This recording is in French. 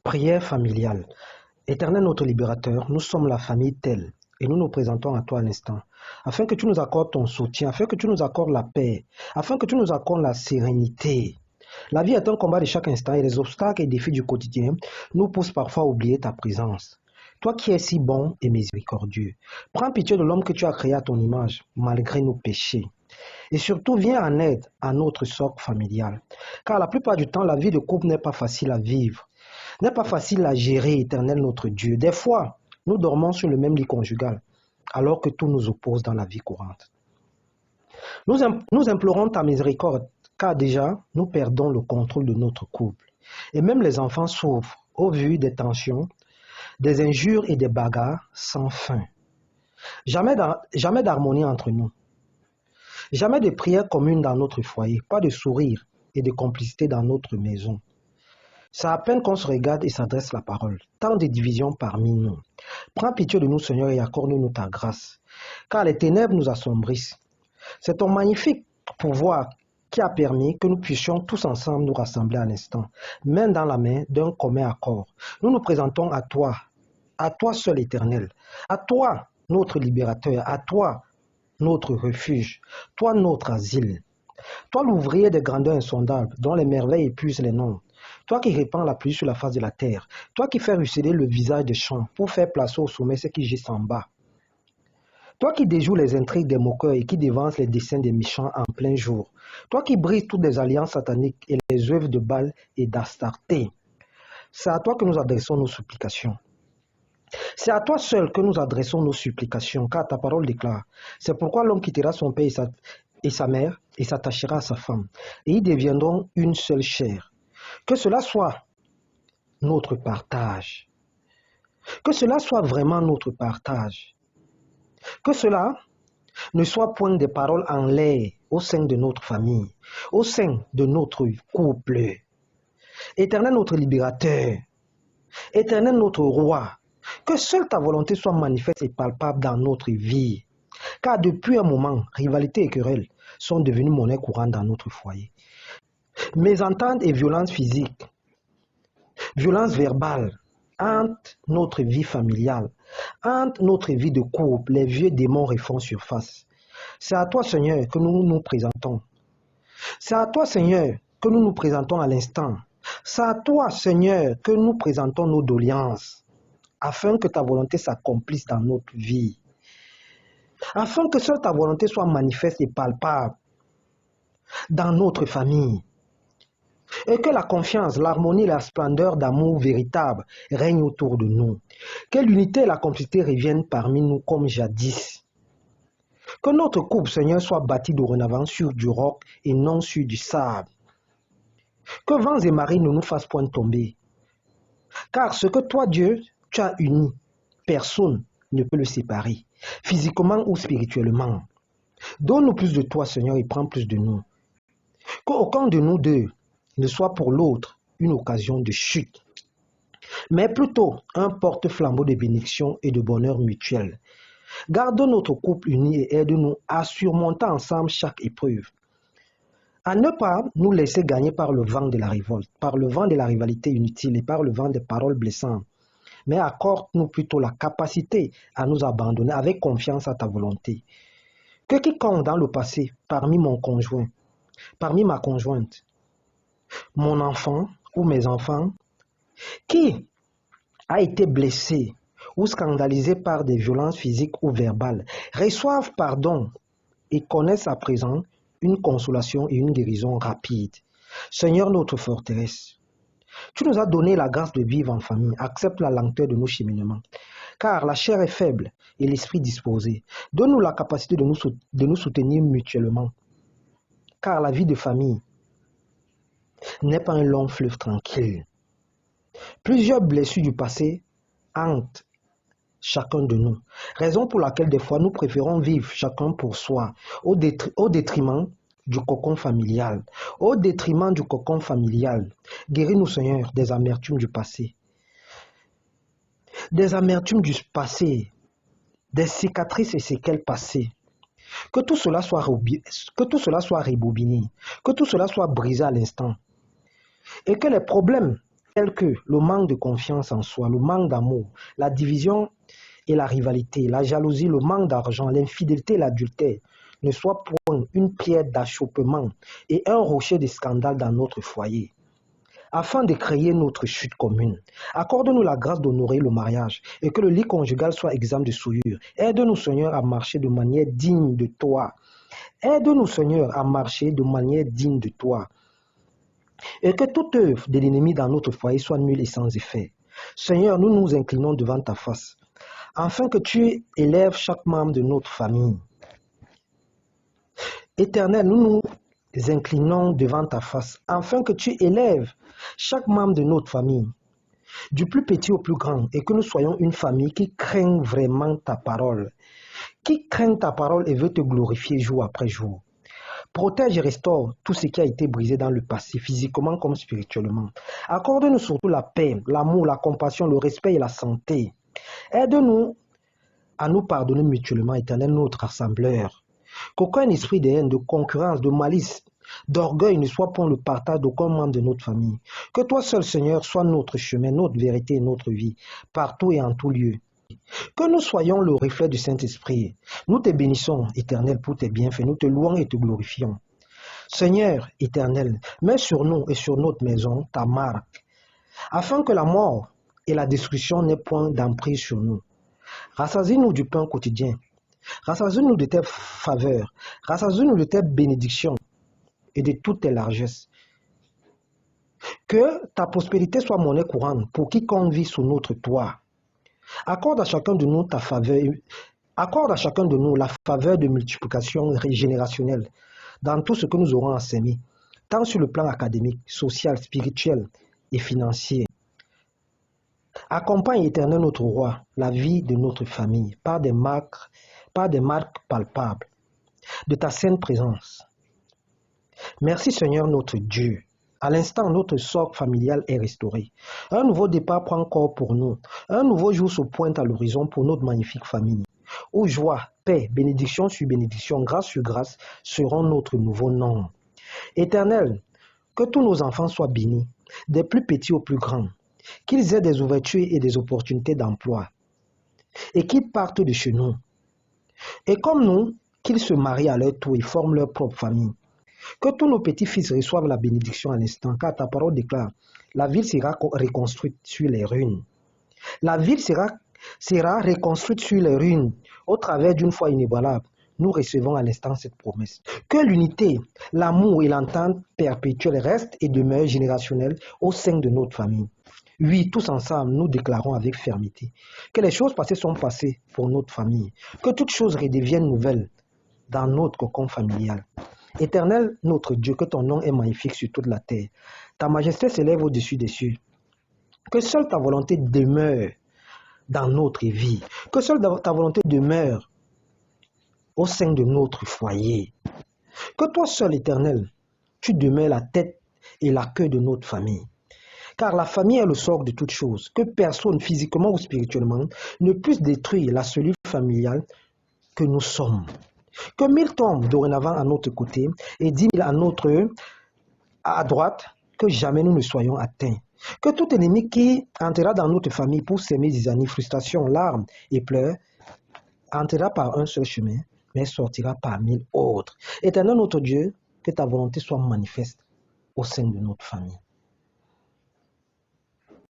Prière familiale. Éternel notre libérateur, nous sommes la famille telle et nous nous présentons à toi à l'instant, afin que tu nous accordes ton soutien, afin que tu nous accordes la paix, afin que tu nous accordes la sérénité. La vie est un combat de chaque instant et les obstacles et défis du quotidien nous poussent parfois à oublier ta présence. Toi qui es si bon et miséricordieux, prends pitié de l'homme que tu as créé à ton image, malgré nos péchés. Et surtout, viens en aide à notre socle familial. Car la plupart du temps, la vie de couple n'est pas facile à vivre, n'est pas facile à gérer, éternel notre Dieu. Des fois, nous dormons sur le même lit conjugal, alors que tout nous oppose dans la vie courante. Nous implorons ta miséricorde, car déjà, nous perdons le contrôle de notre couple. Et même les enfants souffrent au vu des tensions, des injures et des bagarres sans fin. Jamais d'harmonie entre nous. Jamais de prière commune dans notre foyer, pas de sourire et de complicité dans notre maison. C'est à peine qu'on se regarde et s'adresse la parole. Tant de divisions parmi nous. Prends pitié de nous, Seigneur, et accorde-nous ta grâce, car les ténèbres nous assombrissent. C'est ton magnifique pouvoir qui a permis que nous puissions tous ensemble nous rassembler à l'instant, main dans la main, d'un commun accord. Nous nous présentons à toi seul éternel, à toi notre libérateur, à toi notre refuge, toi notre asile, toi l'ouvrier des grandeurs insondables, dont les merveilles épuisent les noms, toi qui répands la pluie sur la face de la terre, toi qui fais ruisseler le visage des champs pour faire placer au sommet ceux qui gisent en bas, toi qui déjoues les intrigues des moqueurs et qui dévance les desseins des méchants en plein jour, toi qui brises toutes les alliances sataniques et les œuvres de Baal et d'Astarté, c'est à toi que nous adressons nos supplications. C'est à toi seul que nous adressons nos supplications, car ta parole déclare. C'est pourquoi l'homme quittera son père et sa mère et s'attachera à sa femme, et ils deviendront une seule chair. Que cela soit notre partage. Que cela soit vraiment notre partage. Que cela ne soit point des paroles en l'air au sein de notre famille, au sein de notre couple. Éternel notre libérateur, éternel notre roi, que seule ta volonté soit manifeste et palpable dans notre vie. Car depuis un moment, rivalité et querelles sont devenues monnaie courante dans notre foyer. Mésentente et violence physique, violence verbale, entre notre vie familiale, entre notre vie de couple, les vieux démons refont surface. C'est à toi, Seigneur, que nous nous présentons. C'est à toi, Seigneur, que nous nous présentons à l'instant. C'est à toi, Seigneur, que nous présentons nos doléances, afin que ta volonté s'accomplisse dans notre vie, afin que seule ta volonté soit manifeste et palpable dans notre famille, et que la confiance, l'harmonie et la splendeur d'amour véritable règnent autour de nous, que l'unité et la complicité reviennent parmi nous comme jadis, que notre couple, Seigneur, soit bâti dorénavant sur du roc et non sur du sable, que vents et marées ne nous fassent point tomber, car ce que toi, Dieu, tu as uni, personne ne peut le séparer, physiquement ou spirituellement. Donne-nous plus de toi, Seigneur, et prends plus de nous. Qu'aucun de nous deux ne soit pour l'autre une occasion de chute, mais plutôt un porte-flambeau de bénédiction et de bonheur mutuel. Garde notre couple uni et aide-nous à surmonter ensemble chaque épreuve, à ne pas nous laisser gagner par le vent de la révolte, par le vent de la rivalité inutile et par le vent des paroles blessantes, mais accorde-nous plutôt la capacité à nous abandonner avec confiance à ta volonté. Que quiconque dans le passé, parmi mon conjoint, parmi ma conjointe, mon enfant ou mes enfants, qui a été blessé ou scandalisé par des violences physiques ou verbales, reçoivent pardon et connaissent à présent une consolation et une guérison rapide. Seigneur notre forteresse, tu nous as donné la grâce de vivre en famille. Accepte la lenteur de nos cheminements, car la chair est faible et l'esprit disposé. Donne-nous la capacité de nous soutenir mutuellement, car la vie de famille n'est pas un long fleuve tranquille. Plusieurs blessures du passé hantent chacun de nous, raison pour laquelle des fois nous préférons vivre chacun pour soi, au détriment du cocon familial, au détriment du cocon familial. Guéris-nous, Seigneur, des amertumes du passé, des cicatrices et séquelles passées. Que tout cela soit rebobiné, que tout cela soit brisé à l'instant, et que les problèmes tels que le manque de confiance en soi, le manque d'amour, la division et la rivalité, la jalousie, le manque d'argent, l'infidélité et l'adultère, ne soient point une pierre d'achoppement et un rocher de scandale dans notre foyer. Afin de créer notre chute commune, accorde-nous la grâce d'honorer le mariage et que le lit conjugal soit exempt de souillure. Aide-nous, Seigneur, à marcher de manière digne de toi. Aide-nous, Seigneur, à marcher de manière digne de toi. Et que toute œuvre de l'ennemi dans notre foyer soit nulle et sans effet. Seigneur, nous nous inclinons devant ta face, afin que tu élèves chaque membre de notre famille. Éternel, nous nous inclinons devant ta face, afin que tu élèves chaque membre de notre famille, du plus petit au plus grand, et que nous soyons une famille qui craint vraiment ta parole, qui craint ta parole et veut te glorifier jour après jour. Protège et restaure tout ce qui a été brisé dans le passé, physiquement comme spirituellement. Accorde-nous surtout la paix, l'amour, la compassion, le respect et la santé. Aide-nous à nous pardonner mutuellement, Éternel, notre rassembleur. Qu'aucun esprit de haine, de concurrence, de malice, d'orgueil ne soit pour le partage d'aucun membre de notre famille. Que toi seul, Seigneur, sois notre chemin, notre vérité et notre vie, partout et en tout lieu. Que nous soyons le reflet du Saint-Esprit. Nous te bénissons, Éternel, pour tes bienfaits. Nous te louons et te glorifions. Seigneur éternel, mets sur nous et sur notre maison ta marque, afin que la mort et la destruction n'aient point d'emprise sur nous. Rassasie-nous du pain quotidien. Rassasie-nous de tes faveurs. Rassasie-nous de tes bénédictions et de toutes tes largesses. Que ta prospérité soit monnaie courante pour quiconque vit sous notre toit. Accorde à chacun de nous ta faveur. Accorde à chacun de nous la faveur de multiplication générationnelle dans tout ce que nous aurons enseigné, tant sur le plan académique, social, spirituel et financier. Accompagne, Éternel notre roi, la vie de notre famille par des marques palpables de ta sainte présence. Merci Seigneur notre Dieu. À l'instant, notre socle familial est restauré. Un nouveau départ prend corps pour nous. Un nouveau jour se pointe à l'horizon pour notre magnifique famille. Où joie, paix, bénédiction sur bénédiction, grâce sur grâce seront notre nouveau nom. Éternel, que tous nos enfants soient bénis, des plus petits aux plus grands, qu'ils aient des ouvertures et des opportunités d'emploi, et qu'ils partent de chez nous. Et comme nous, qu'ils se marient à leur tour et forment leur propre famille. Que tous nos petits-fils reçoivent la bénédiction à l'instant, car ta parole déclare, la ville sera reconstruite sur les ruines. La ville sera reconstruite sur les ruines au travers d'une foi inébranlable. Nous recevons à l'instant cette promesse. Que l'unité, l'amour et l'entente perpétuelle restent et demeurent générationnelles au sein de notre famille. Oui, tous ensemble, nous déclarons avec fermeté que les choses passées sont passées pour notre famille, que toutes choses redeviennent nouvelles dans notre cocon familial. Éternel, notre Dieu, que ton nom est magnifique sur toute la terre. Ta majesté s'élève au-dessus des cieux. Que seule ta volonté demeure dans notre vie. Que seule ta volonté demeure au sein de notre foyer. Que toi seul, Éternel, tu demeures la tête et la queue de notre famille. Car la famille est le socle de toutes choses. Que personne, physiquement ou spirituellement, ne puisse détruire la cellule familiale que nous sommes. Que 1000 tombent dorénavant à notre côté et 10 000 à droite, que jamais nous ne soyons atteints. Que tout ennemi qui entrera dans notre famille pour s'aimer zizanie, frustration, larmes et pleurs, entrera par un seul chemin, mais sortira par 1000 autres. Éternel notre Dieu, que ta volonté soit manifeste au sein de notre famille.